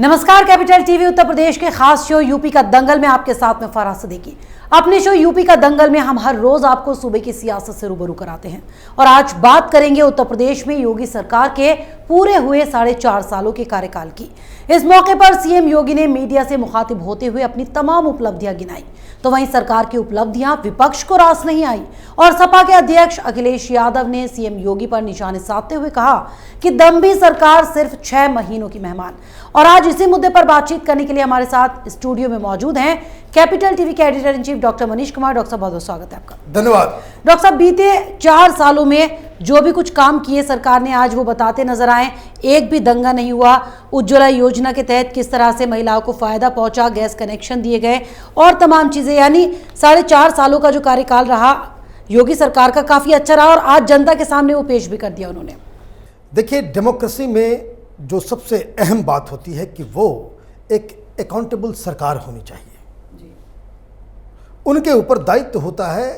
नमस्कार, capital TV Uttar Pradesh के खास शो यूपी का दंगल में आपके साथ में फराह सिद्दीकी। अपने शो यूपी का दंगल में हम हर रोज आपको सूबे की सियासत से रूबरू कराते हैं और आज बात करेंगे उत्तर प्रदेश में योगी सरकार के पूरे हुए 4.5 सालों के कार्यकाल की। इस मौके पर सीएम योगी ने मीडिया से मुखातिब होते हुए अपनी तमाम उपलब्धियां गिनाई, तो वहीं सरकार की उपलब्धियां विपक्ष को रास नहीं आई और सपा के अध्यक्ष अखिलेश यादव ने सीएम योगी पर निशाने साधते हुए कहा कि दम्भी सरकार सिर्फ 6 महीनों की मेहमान। और आज इसी मुद्दे पर बातचीत करने के लिए हमारे साथ स्टूडियो में मौजूद हैं कैपिटल टीवी के editor in chief doctor Manish Kumar. Doctor साहब, बहुत बहुत स्वागत है आपका। धन्यवाद। डॉक्टर साहब, बीते 4 सालों में जो भी कुछ काम किए सरकार ने, आज वो बताते नजर आए। एक भी दंगा नहीं हुआ। उज्ज्वला योजना के तहत किस तरह से महिलाओं को फायदा पहुंचा, गैस कनेक्शन दिए गए और तमाम चीजें, यानी 4.5 सालों का जो कार्यकाल रहा योगी सरकार का काफी अच्छा रहा और आज जनता के सामने वो पेश भी कर दिया उन्होंने। देखिए, डेमोक्रेसी में जो सबसे अहम बात होती है कि वो एक अकाउंटेबल सरकार होनी चाहिए जी। उनके ऊपर दायित्व होता है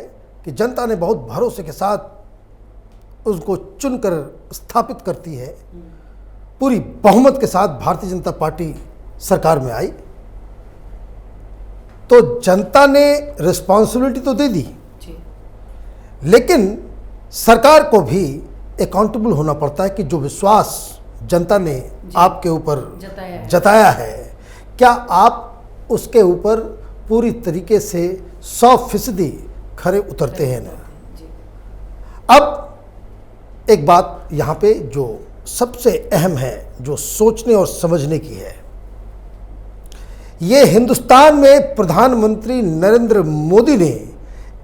कि जनता ने बहुत भरोसे के साथ उसको चुनकर स्थापित करती है। पूरी बहुमत के साथ भारतीय जनता पार्टी सरकार में आई तो जनता ने रिस्पॉन्सिबिलिटी तो दे दी जी। लेकिन सरकार को भी अकाउंटेबल होना पड़ता है कि जो विश्वास जनता ने आपके ऊपर जताया है, क्या आप उसके ऊपर पूरी तरीके से 100% खरे उतरते हैं ना। अब एक बात यहाँ पे जो सबसे अहम है, जो सोचने और समझने की है, ये हिंदुस्तान में प्रधानमंत्री नरेंद्र मोदी ने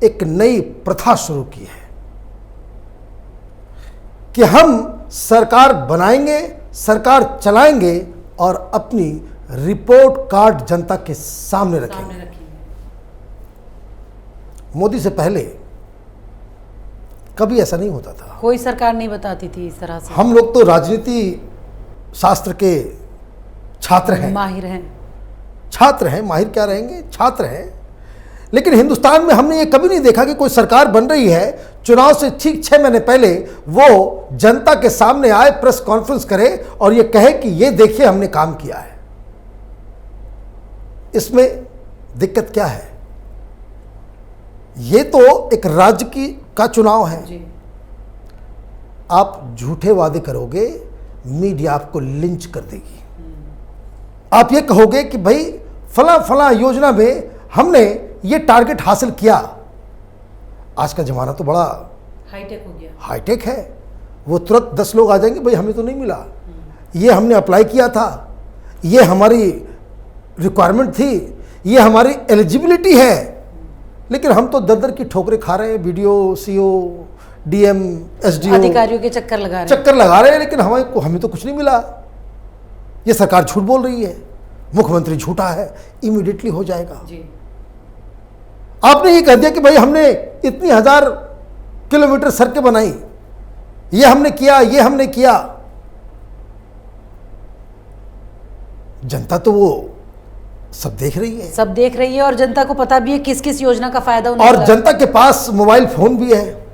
एक नई प्रथा शुरू की है कि हम सरकार बनाएंगे, सरकार चलाएंगे और अपनी रिपोर्ट कार्ड जनता के सामने रखेंगे। मोदी से पहले कभी ऐसा नहीं होता था। कोई सरकार नहीं बताती थी इस तरह से। हम लोग तो राजनीति शास्त्र के छात्र हैं, माहिर हैं। छात्र हैं, माहिर क्या रहेंगे, छात्र हैं। लेकिन हिंदुस्तान में हमने ये कभी नहीं देखा कि कोई सरकार बन रही है, चुनाव से ठीक 6 महीने पहले वो जनता के सामने आए, प्रेस कॉन्फ्रेंस करे और ये कहे कि ये देखिए हमने काम किया है। इसमें दिक्कत क्या है? ये तो एक राज्य का चुनाव है जी। आप झूठे वादे करोगे, मीडिया आपको लिंच कर देगी। आप ये कहोगे कि भाई फला फला योजना में हमने ये टारगेट हासिल किया। आज का जमाना तो बड़ा हाईटेक हो गया, हाईटेक है। वो तुरंत 10 लोग आ जाएंगे, भाई हमें तो नहीं मिला, ये हमने अप्लाई किया था, ये हमारी रिक्वायरमेंट थी, ये हमारी एलिजिबिलिटी है। लेकिन हम तो दर की ठोकरें खा रहे हैं। बीडीओ, सीओ, डीएम, एसडीओ अधिकारियों के चक्कर लगा रहे हैं, लेकिन हमें तो कुछ नहीं मिला। ये सरकार झूठ बोल रही है, मुख्यमंत्री झूठा है, इमीडिएटली हो जाएगा जी। आपने ये कह दिया कि भाई हमने इतनी 1000 किलोमीटर सड़कें बनाई, ये हमने किया, ये हमने किया। जनता तो वो सब देख रही है, और जनता को पता भी है किस किस योजना का फायदा उन्हें। और जनता के पास मोबाइल फोन भी है,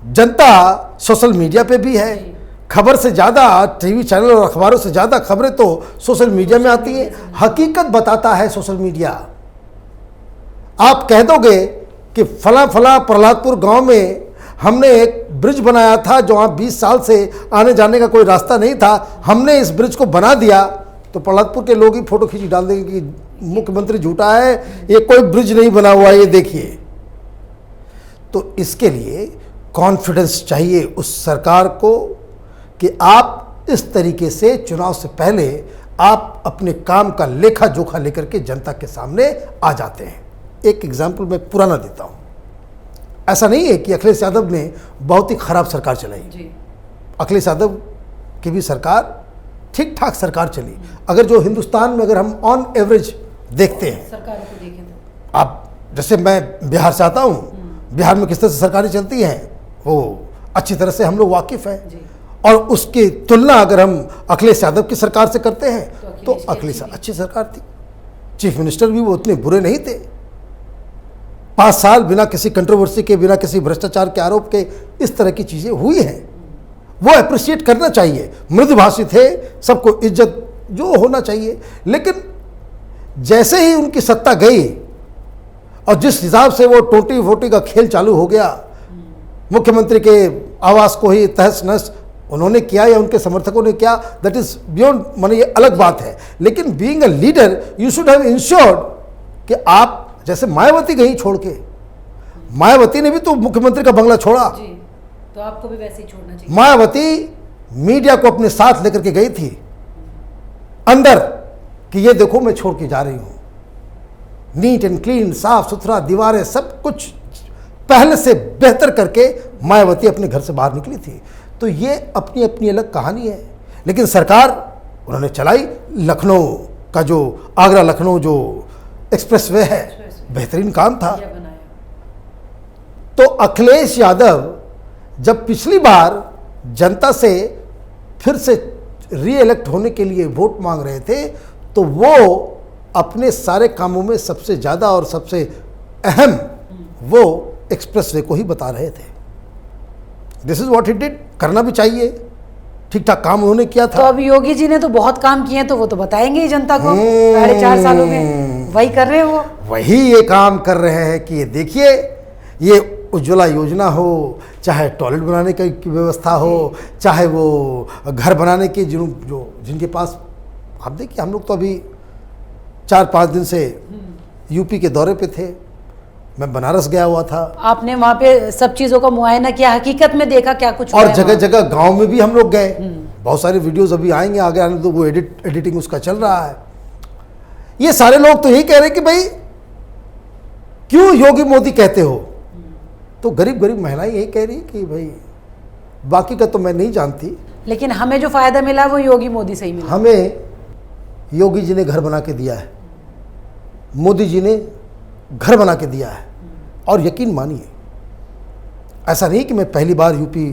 जनता सोशल मीडिया पे भी है। खबर से ज़्यादा टीवी चैनल और अखबारों से ज़्यादा खबरें तो सोशल मीडिया में आती है। हकीकत बताता है सोशल मीडिया। आप कह दोगे कि फला फला प्रहलादपुर गांव में हमने एक ब्रिज बनाया था, जो वहाँ 20 साल से आने जाने का कोई रास्ता नहीं था, हमने इस ब्रिज को बना दिया, तो प्रहलादपुर के लोग ही फोटो खींच डाल देंगे कि मुख्यमंत्री झूठा है, ये कोई ब्रिज नहीं बना हुआ, ये देखिए। तो इसके लिए कॉन्फिडेंस चाहिए उस सरकार को कि आप इस तरीके से चुनाव से पहले आप अपने काम का लेखा जोखा लेकर के जनता के सामने आ जाते हैं। एक एग्जाम्पल मैं पुराना देता हूं। ऐसा नहीं है कि अखिलेश यादव ने बहुत ही खराब सरकार चलाई जी। अखिलेश यादव की भी सरकार ठीक ठाक सरकार चली। अगर जो हिंदुस्तान में अगर हम ऑन एवरेज देखते हैं, सरकार को देखें तो आप, जैसे मैं बिहार से आता हूं, बिहार में किस तरह से सरकारें चलती हैं वो अच्छी तरह से हम लोग वाकिफ हैं। और उसकी तुलना अगर हम अखिलेश यादव की सरकार से करते हैं तो अखिलेश अच्छी सरकार थी। चीफ मिनिस्टर भी वो उतने बुरे नहीं थे। 5 साल बिना किसी कंट्रोवर्सी के, बिना किसी भ्रष्टाचार के आरोप के इस तरह की चीज़ें हुई हैं। वो अप्रिशिएट करना चाहिए। मृदुभाषी थे, सबको इज्जत जो होना चाहिए। लेकिन जैसे ही उनकी सत्ता गई और जिस हिसाब से वो टोटी फोटी का खेल चालू हो गया, मुख्यमंत्री के आवास को ही तहस नहस उन्होंने किया या उनके समर्थकों ने किया, दैट इज बियॉन्ड, माने ये अलग बात है। लेकिन being a leader you should have insured कि आप, जैसे मायावती गई छोड़ के, मायावती ने भी तो मुख्यमंत्री का बंगला छोड़ा जी, तो आपको भी वैसे ही छोड़ना चाहिए। मायावती मीडिया को अपने साथ लेकर के गई थी अंदर कि ये देखो मैं छोड़ के जा रही हूं, नीट एंड क्लीन, साफ सुथरा, दीवारें, सब कुछ पहले से बेहतर करके मायावती अपने घर से बाहर निकली थी। तो ये अपनी अपनी अलग कहानी है। लेकिन सरकार उन्होंने चलाई, लखनऊ का जो आगरा लखनऊ जो एक्सप्रेसवे है, बेहतरीन काम था। तो अखिलेश यादव जब पिछली बार जनता से फिर से रीइलेक्ट होने के लिए वोट मांग रहे थे, तो वो अपने सारे कामों में सबसे ज़्यादा और सबसे अहम वो एक्सप्रेसवे को ही बता रहे थे। This is what he did. करना भी चाहिए, ठीक ठाक काम उन्होंने किया तो था। अब योगी जी ने तो बहुत काम किए हैं, तो वो तो बताएंगे ही जनता को। 4.5 सालों में वही कर रहे हैं वो। वही ये काम कर रहे हैं कि ये देखिए, ये उज्ज्वला योजना हो, चाहे टॉयलेट बनाने की व्यवस्था हो, चाहे वो घर बनाने की जिनके पास, आप देखिए हम लोग तो अभी 4-5 दिन से यूपी के दौरे पे थे, मैं बनारस गया हुआ था। आपने वहाँ पे सब चीज़ों का मुआयना किया, हकीकत में देखा क्या कुछ हुआ और है जगह वहाँ? जगह गांव में भी हम लोग गए। बहुत सारे वीडियोस अभी आएंगे आगे, आने तो वो एडिटिंग उसका चल रहा है। ये सारे लोग तो यही कह रहे हैं कि भाई क्यों योगी मोदी कहते हो। तो गरीब गरीब महिलाएं यही कह रही है कि भाई, बाकी का तो मैं नहीं जानती, लेकिन हमें जो फायदा मिला वो योगी मोदी से ही मिला। हमें योगी जी ने घर बना के दिया है, मोदी जी ने घर बना के दिया है। और यकीन मानिए, ऐसा नहीं कि मैं पहली बार यूपी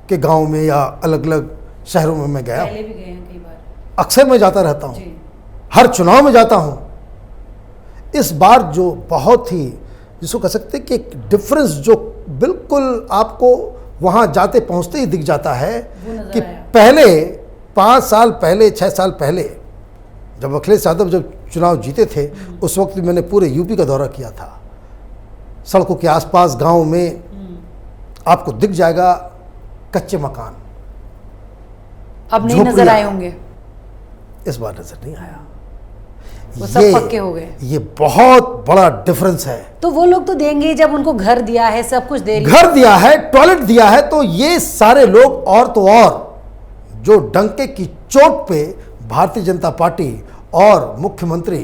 के गांव में या अलग अलग शहरों में मैं गया हूं। पहले भी गए हैं कई बार। अक्सर मैं जाता रहता हूं, जी। हर चुनाव में जाता हूं। इस बार जो बहुत ही, जिसको कह सकते हैं कि एक डिफरेंस जो बिल्कुल आपको वहां जाते पहुंचते ही दिख जाता है कि पहले 5 साल पहले, 6 साल पहले जब अखिलेश यादव जब चुनाव जीते थे, उस वक्त भी मैंने पूरे यूपी का दौरा किया था। सड़कों के आसपास गांव में आपको दिख जाएगा कच्चे मकान, अब नहीं नजर आए होंगे, इस बार नजर नहीं आया। वो सब पक्के हो गए। ये बहुत बड़ा डिफरेंस है। तो वो लोग तो देंगे ही, जब उनको घर दिया है, सब कुछ दे घर दिया है, टॉयलेट दिया है, तो ये सारे लोग और तो और जो डंके की चोट पे भारतीय जनता पार्टी और मुख्यमंत्री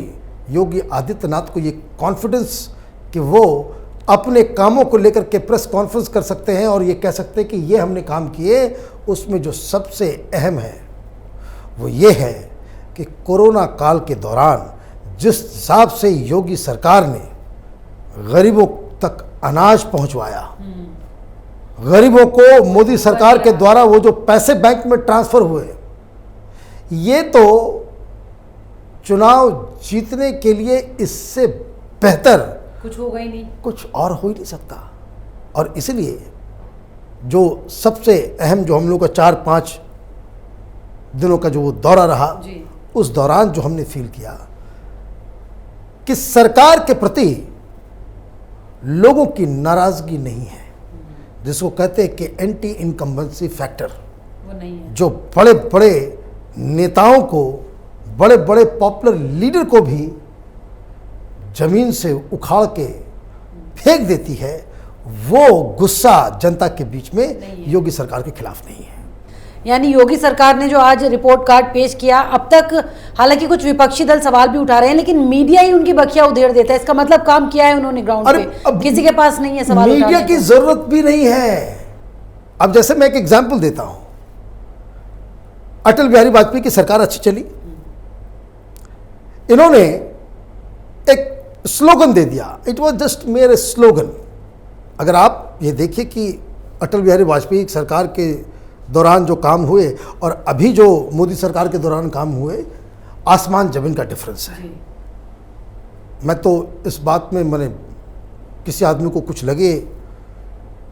योगी आदित्यनाथ को ये कॉन्फिडेंस कि वो अपने कामों को लेकर के प्रेस कॉन्फ्रेंस कर सकते हैं और ये कह सकते हैं कि ये हमने काम किए, उसमें जो सबसे अहम है वो ये है कि कोरोना काल के दौरान जिस हिसाब से योगी सरकार ने गरीबों तक अनाज पहुंचवाया, गरीबों को मोदी सरकार के द्वारा वो जो पैसे बैंक में ट्रांसफर हुए, ये तो चुनाव जीतने के लिए इससे बेहतर कुछ होगा ही नहीं, कुछ और हो ही नहीं सकता। और इसलिए जो सबसे अहम, जो हम लोग का 4-5 दिनों का जो वो दौरा रहा, उस दौरान जो हमने फील किया कि सरकार के प्रति लोगों की नाराजगी नहीं है, जिसको कहते हैं कि एंटी इनकम्बेंसी फैक्टर, वो नहीं है। जो बड़े बड़े नेताओं को, बड़े बड़े पॉपुलर लीडर को भी जमीन से उखाड़ के फेंक देती है, वो गुस्सा जनता के बीच में योगी सरकार के खिलाफ नहीं है। यानी योगी सरकार ने जो आज रिपोर्ट कार्ड पेश किया, अब तक हालांकि कुछ विपक्षी दल सवाल भी उठा रहे हैं, लेकिन मीडिया ही उनकी बखिया उधेड़ देता है। इसका मतलब काम किया है उन्होंने ग्राउंड पे, किसी के पास नहीं है सवाल मीडिया की जरूरत भी नहीं है। अब जैसे मैं एक एग्जांपल देता हूं, अटल बिहारी वाजपेयी की सरकार अच्छी चली, इन्होंने एक स्लोगन दे दिया, it was just mayor slogan. अगर आप ये देखिए कि अटल बिहारी वाजपेयी सरकार के दौरान जो काम हुए और अभी जो मोदी सरकार के दौरान काम हुए, आसमान जमीन का डिफरेंस है। मैं तो इस बात में, मैंने किसी आदमी को कुछ लगे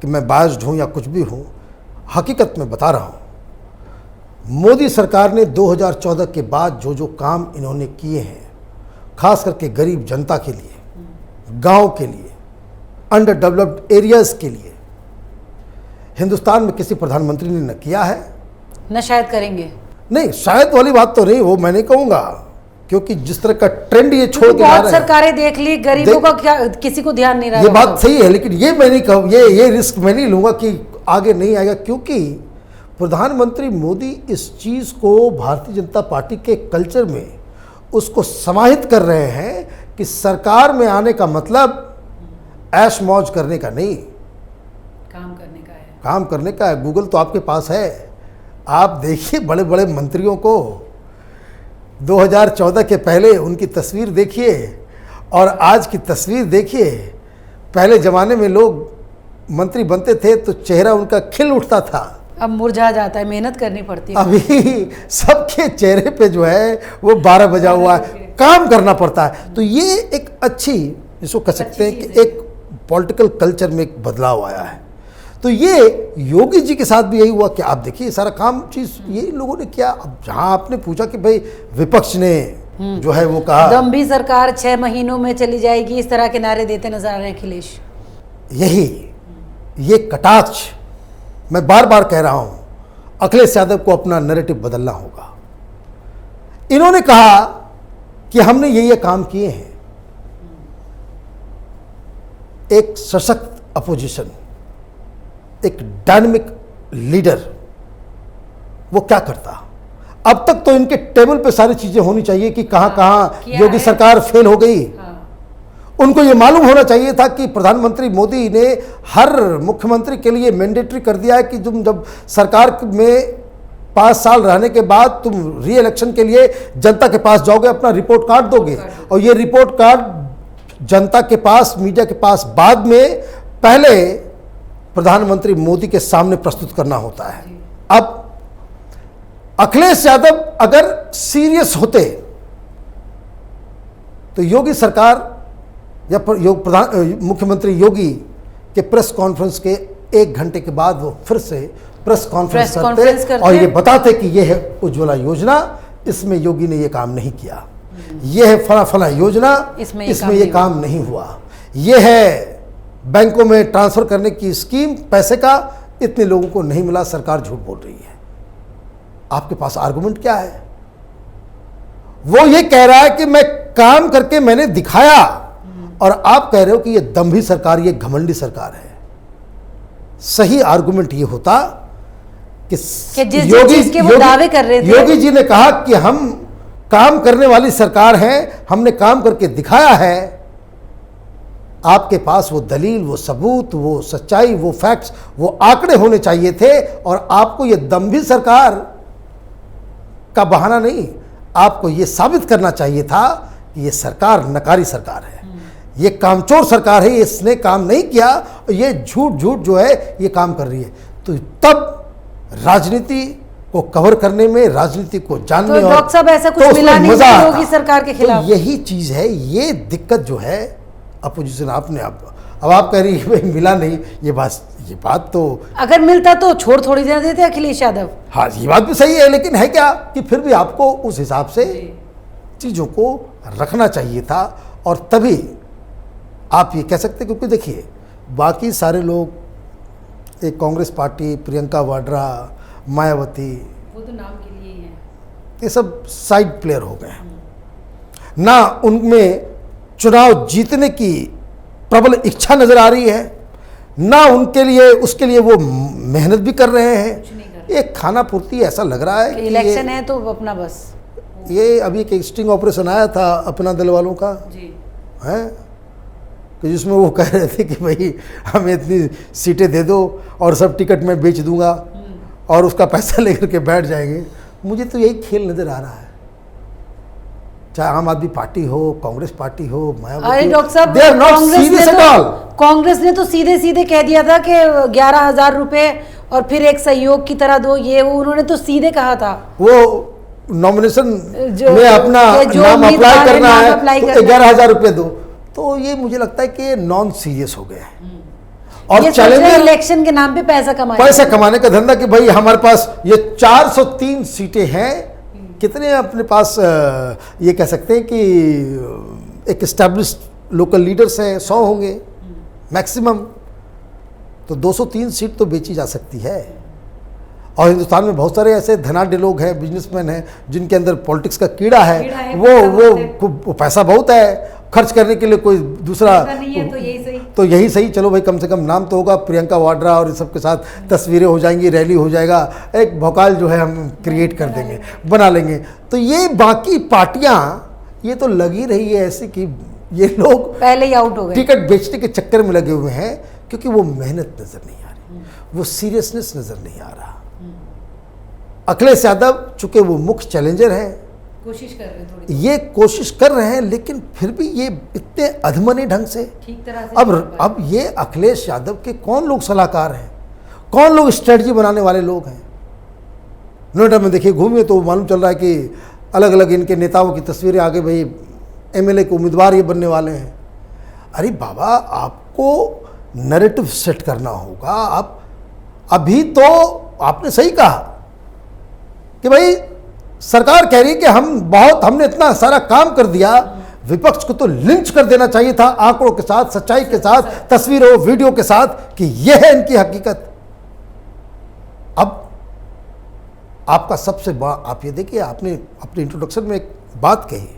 कि मैं बायस्ड हूँ या कुछ भी हूँ, हकीकत में बता रहा हूँ। मोदी सरकार ने 2014 के बाद जो जो काम इन्होंने किए हैं, खास करके गरीब जनता के लिए, गांव के लिए, अंडर डेवलप्ड एरियाज के लिए, हिंदुस्तान में किसी प्रधानमंत्री ने न किया है, न शायद करेंगे। नहीं, शायद वाली बात तो नहीं, वो मैं नहीं कहूंगा, क्योंकि जिस तरह का ट्रेंड ये छोड़ के जा बहुत रहे हैं, सरकारें देख ली, गरीबों का क्या, किसी को ध्यान नहीं रहा। ये बात सही है, लेकिन ये मैं नहीं कहूँ, ये रिस्क मैं नहीं लूंगा कि आगे नहीं आएगा, क्योंकि प्रधानमंत्री मोदी इस चीज़ को भारतीय जनता पार्टी के कल्चर में उसको समाहित कर रहे हैं कि सरकार में आने का मतलब ऐश मौज करने का नहीं, काम करने का है। काम करने का है। गूगल तो आपके पास है, आप देखिए बड़े बड़े मंत्रियों को 2014 के पहले उनकी तस्वीर देखिए और आज की तस्वीर देखिए। पहले ज़माने में लोग मंत्री बनते थे तो चेहरा उनका खिल उठता था, अब मुरझा जाता है, मेहनत करनी पड़ती है। अभी सबके चेहरे पे जो है वो 12 बजा हुआ है, काम करना पड़ता है। तो ये एक अच्छी, जिसको कह सकते हैं कि एक पॉलिटिकल कल्चर में एक बदलाव आया है। तो ये योगी जी के साथ भी यही हुआ कि आप देखिए सारा काम चीज़ ये लोगों ने किया। अब जहाँ आपने पूछा कि भाई विपक्ष ने जो है वो कहा दम्भी सरकार 6 महीनों में चली जाएगी, इस तरह के नारे देते नजर आ रहे हैं अखिलेश। यही ये कटाक्ष मैं बार बार कह रहा हूं, अखिलेश यादव को अपना नैरेटिव बदलना होगा। इन्होंने कहा कि हमने ये काम किए हैं। एक सशक्त अपोजिशन, एक डायनामिक लीडर, वो क्या करता? अब तक तो इनके टेबल पे सारी चीजें होनी चाहिए कि कहां कहां योगी सरकार फेल हो गई। उनको ये मालूम होना चाहिए था कि प्रधानमंत्री मोदी ने हर मुख्यमंत्री के लिए मैंडेटरी कर दिया है कि तुम जब सरकार में 5 साल रहने के बाद तुम री इलेक्शन के लिए जनता के पास जाओगे, अपना रिपोर्ट कार्ड दोगे, और ये रिपोर्ट कार्ड जनता के पास, मीडिया के पास बाद में, पहले प्रधानमंत्री मोदी के सामने प्रस्तुत करना होता है। अब अखिलेश यादव अगर सीरियस होते तो योगी सरकार या मुख्यमंत्री योगी के प्रेस कॉन्फ्रेंस के 1 घंटे के बाद वो फिर से प्रेस कॉन्फ्रेंस करते और ये बताते कि ये है उज्ज्वला योजना, इसमें योगी ने ये काम नहीं किया, ये है फला फला योजना, इसमें ये काम नहीं हुआ, ये है बैंकों में ट्रांसफर करने की स्कीम, पैसे का इतने लोगों को नहीं मिला, सरकार झूठ बोल रही है। आपके पास आर्गुमेंट क्या है? वो ये कह रहा है कि मैं काम करके मैंने दिखाया, और आप कह रहे हो कि ये दम्भी सरकार, ये घमंडी सरकार है। सही आर्गुमेंट ये होता कि वो दावे कर रहे थे, योगी जी ने कहा कि हम काम करने वाली सरकार हैं, हमने काम करके दिखाया है। आपके पास वो दलील, वो सबूत, वो सच्चाई, वो फैक्ट्स, वो आंकड़े होने चाहिए थे, और आपको ये दम्भी सरकार का बहाना नहीं, आपको ये साबित करना चाहिए था कि ये सरकार नकारी सरकार है, ये कामचोर सरकार है, इसने काम नहीं किया, ये झूठ जो है ये काम कर रही है। तो तब राजनीति को कवर करने में, राजनीति को जानने, तो डॉक्टर साहब ऐसा कुछ मिला नहीं योगी सरकार के खिलाफ। तो यही चीज है, ये दिक्कत जो है अपोजिशन। आपने अब आप कह रही है मिला नहीं, ये बात तो अगर मिलता तो छोड़ थोड़ी देना देते अखिलेश यादव। हाँ, ये बात भी सही है, लेकिन है क्या कि फिर भी आपको उस हिसाब से चीज़ों को रखना चाहिए था, और तभी आप ये कह सकते, क्योंकि देखिए बाकी सारे लोग, एक कांग्रेस पार्टी, प्रियंका वाड्रा, मायावती, वो तो नाम के लिए ही है, ये सब साइड प्लेयर हो गए। ना उनमें चुनाव जीतने की प्रबल इच्छा नजर आ रही है, ना उनके लिए, उसके लिए वो मेहनत भी कर रहे हैं। एक खाना पूर्ति ऐसा लग रहा है कि इलेक्शन है तो अपना बस, ये अभी एक स्टिंग ऑपरेशन आया था अपना दल वालों का है, कि जिसमें वो कह रहे थे कि भाई हमें इतनी सीटें दे दो और सब टिकट मैं बेच दूंगा और उसका पैसा लेकर के बैठ जाएंगे। मुझे तो यही खेल नजर आ रहा है, चाहे आम आदमी पार्टी हो, कांग्रेस पार्टी हो, अरे डॉक्टर साहब, कांग्रेस ने तो सीधे सीधे कह दिया था कि 11,000 रुपए और फिर एक सहयोग की तरह दो, ये वो उन्होंने तो सीधे कहा था। वो नॉमिनेशन में अपना नाम अप्लाई करना है तो 11,000 रुपए दो, तो ये मुझे लगता है कि ये नॉन सीरियस हो गया है। और चैलेंजर इलेक्शन के नाम पे पैसा कमाने का धंधा कि भाई हमारे पास ये 403 सीटें हैं, कितने अपने पास ये कह सकते हैं कि एक एस्टैब्लिश्ड लोकल लीडर्स हैं, 100 होंगे मैक्सिमम, तो 203 सीट तो बेची जा सकती है। और हिंदुस्तान में बहुत सारे ऐसे धनाढ्य लोग हैं, बिजनेसमैन हैं, जिनके अंदर पॉलिटिक्स का कीड़ा है, वो पैसा बहुत है, खर्च करने के लिए कोई दूसरा नहीं है, तो यही सही। चलो भाई कम से कम नाम तो होगा, प्रियंका वाड्रा और इस सब के साथ तस्वीरें हो जाएंगी, रैली हो जाएगा, एक भौकाल जो है हम क्रिएट कर देंगे, बना लेंगे। तो ये बाकी पार्टियां ये तो लगी रही है ऐसे कि ये लोग पहले ही आउट हो गए, टिकट बेचने के चक्कर में लगे हुए हैं, क्योंकि वो मेहनत नजर नहीं आ रही, वो सीरियसनेस नजर नहीं आ रहा। अखिलेश यादव चूंकि वो मुख्य चैलेंजर हैं, कोशिश कर रहे हैं थोड़ी, ये कोशिश कर रहे हैं, लेकिन फिर भी ये इतने अधमनी ढंग से ठीक तरह से अब ये अखिलेश यादव के कौन लोग सलाहकार हैं, कौन लोग स्ट्रेटजी बनाने वाले लोग हैं। नोएडा में देखिए घूमिए तो मालूम चल रहा है कि अलग अलग इनके नेताओं की तस्वीरें आगे, भाई एमएलए के उम्मीदवार ये बनने वाले हैं। अरे बाबा, आपको नैरेटिव सेट करना होगा। आप अभी तो आपने सही कहा कि भाई सरकार कह रही है कि हमने इतना सारा काम कर दिया, विपक्ष को तो लिंच कर देना चाहिए था, आंकड़ों के साथ, सच्चाई के साथ, तस्वीरों वीडियो के साथ, कि यह है इनकी हकीकत। अब आपका सबसे बड़ा, आप ये देखिए, आपने अपने इंट्रोडक्शन में एक बात कही,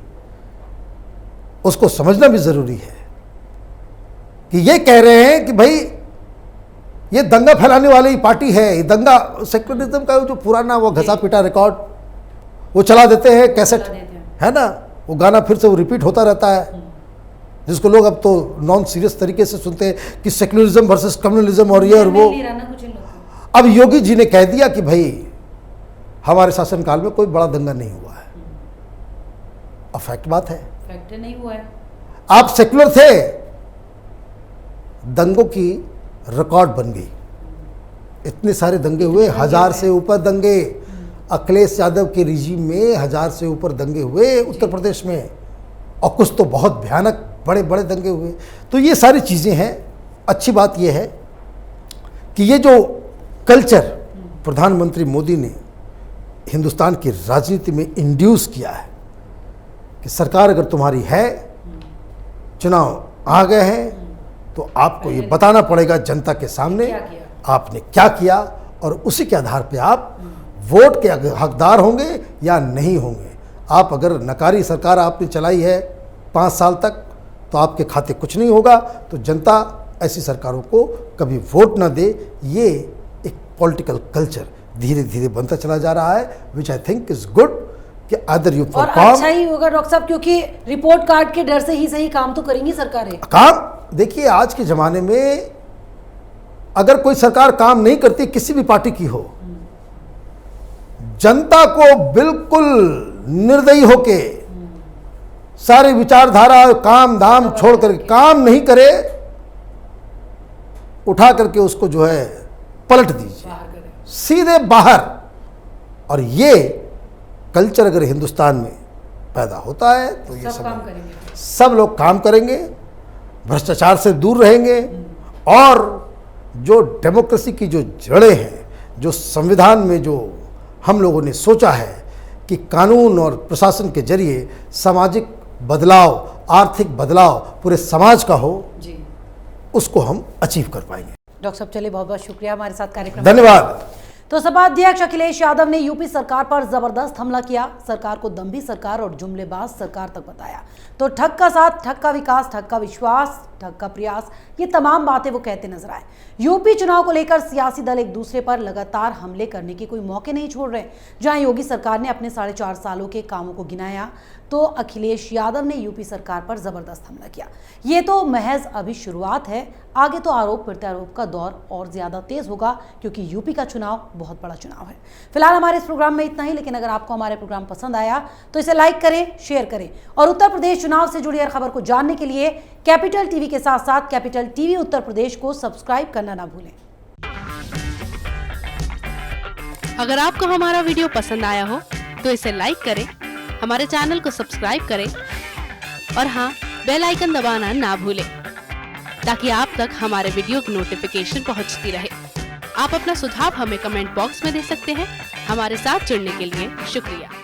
उसको समझना भी जरूरी है कि ये कह रहे हैं कि भाई ये दंगा फैलाने वाली पार्टी है, ये दंगा सेक्युलरिज्म का जो पुराना वो घसा पिटा रिकॉर्ड वो चला देते हैं, कैसेट है ना, वो गाना फिर से वो रिपीट होता रहता है, जिसको लोग अब तो नॉन सीरियस तरीके से सुनते हैं कि सेक्युलरिज्म वर्सेस कम्युनलिज्म और ये और वो। अब योगी जी ने कह दिया कि भाई हमारे शासनकाल में कोई बड़ा दंगा नहीं हुआ है। अब फैक्ट बात है, फैक्ट नहीं हुआ है। आप सेक्युलर थे, दंगों की रिकॉर्ड बन गई, इतने सारे दंगे हुए, 1000 से ऊपर दंगे अखिलेश यादव के रिजीम में, 1000 से ऊपर दंगे हुए उत्तर प्रदेश में, और कुछ तो बहुत भयानक बड़े बड़े दंगे हुए। तो ये सारी चीज़ें हैं। अच्छी बात यह है कि ये जो कल्चर प्रधानमंत्री मोदी ने हिंदुस्तान की राजनीति में इंड्यूस किया है कि सरकार अगर तुम्हारी है, चुनाव आ गए हैं, तो आपको ये बताना पड़ेगा जनता के सामने आपने क्या किया, और उसी के आधार पे आप वोट के हकदार होंगे या नहीं होंगे। आप अगर नकारी सरकार आपने चलाई है 5 साल तक, तो आपके खाते कुछ नहीं होगा, तो जनता ऐसी सरकारों को कभी वोट ना दे। ये एक पॉलिटिकल कल्चर धीरे धीरे बनता चला जा रहा है, विच आई थिंक इज गुड, कि अदर यू और अच्छा ही होगा डॉक्टर साहब, क्योंकि रिपोर्ट कार्ड के डर से ही सही काम तो करेंगी सरकारें। काम देखिए, आज के ज़माने में अगर कोई सरकार काम नहीं करती, किसी भी पार्टी की हो, जनता को बिल्कुल निर्दयी होके सारी विचारधारा काम धाम छोड़ कर, काम नहीं करे, उठा करके उसको जो है पलट दीजिए, सीधे बाहर। और ये कल्चर अगर हिंदुस्तान में पैदा होता है तो ये सब लोग काम करेंगे, भ्रष्टाचार से दूर रहेंगे, और जो डेमोक्रेसी की जो जड़ें हैं, जो संविधान में जो हम लोगों ने सोचा है कि कानून और प्रशासन के जरिए सामाजिक बदलाव, आर्थिक बदलाव पूरे समाज का हो जी, उसको हम अचीव कर पाएंगे। डॉक्टर साहब चलिए, बहुत बहुत शुक्रिया हमारे साथ कार्यक्रम। धन्यवाद। तो सपा अध्यक्ष अखिलेश यादव ने यूपी सरकार पर जबरदस्त हमला किया, सरकार को दम्भी सरकार और जुमलेबाज सरकार तक बताया। तो ठग का साथ, ठग का विकास, ठग का विश्वास, ठग का प्रयास, ये तमाम बातें वो कहते नजर आए। यूपी चुनाव को लेकर सियासी दल एक दूसरे पर लगातार हमले करने के कोई मौके नहीं छोड़ रहे। जहां योगी सरकार ने अपने 4.5 सालों के कामों को गिनाया, तो अखिलेश यादव ने यूपी सरकार पर जबरदस्त हमला किया। ये तो महज अभी शुरुआत है, आगे तो आरोप प्रत्यारोप का दौर और ज्यादा तेज होगा, क्योंकि यूपी का चुनाव बहुत बड़ा चुनाव है। फिलहाल हमारे इस प्रोग्राम में इतना ही, लेकिन अगर आपको हमारे प्रोग्राम पसंद आया तो इसे लाइक करें, शेयर करें, और उत्तर प्रदेश चुनाव से जुड़ी हर खबर को जानने के लिए कैपिटल टीवी के साथ साथ कैपिटल टीवी उत्तर प्रदेश को सब्सक्राइब करना ना भूलें। अगर आपको हमारा वीडियो पसंद आया हो तो इसे लाइक करें, हमारे चैनल को सब्सक्राइब करें, और हाँ, बेल आइकन दबाना ना भूलें। ताकि आप तक हमारे वीडियो की नोटिफिकेशन पहुंचती रहे। आप अपना सुझाव हमें कमेंट बॉक्स में दे सकते हैं। हमारे साथ जुड़ने के लिए शुक्रिया।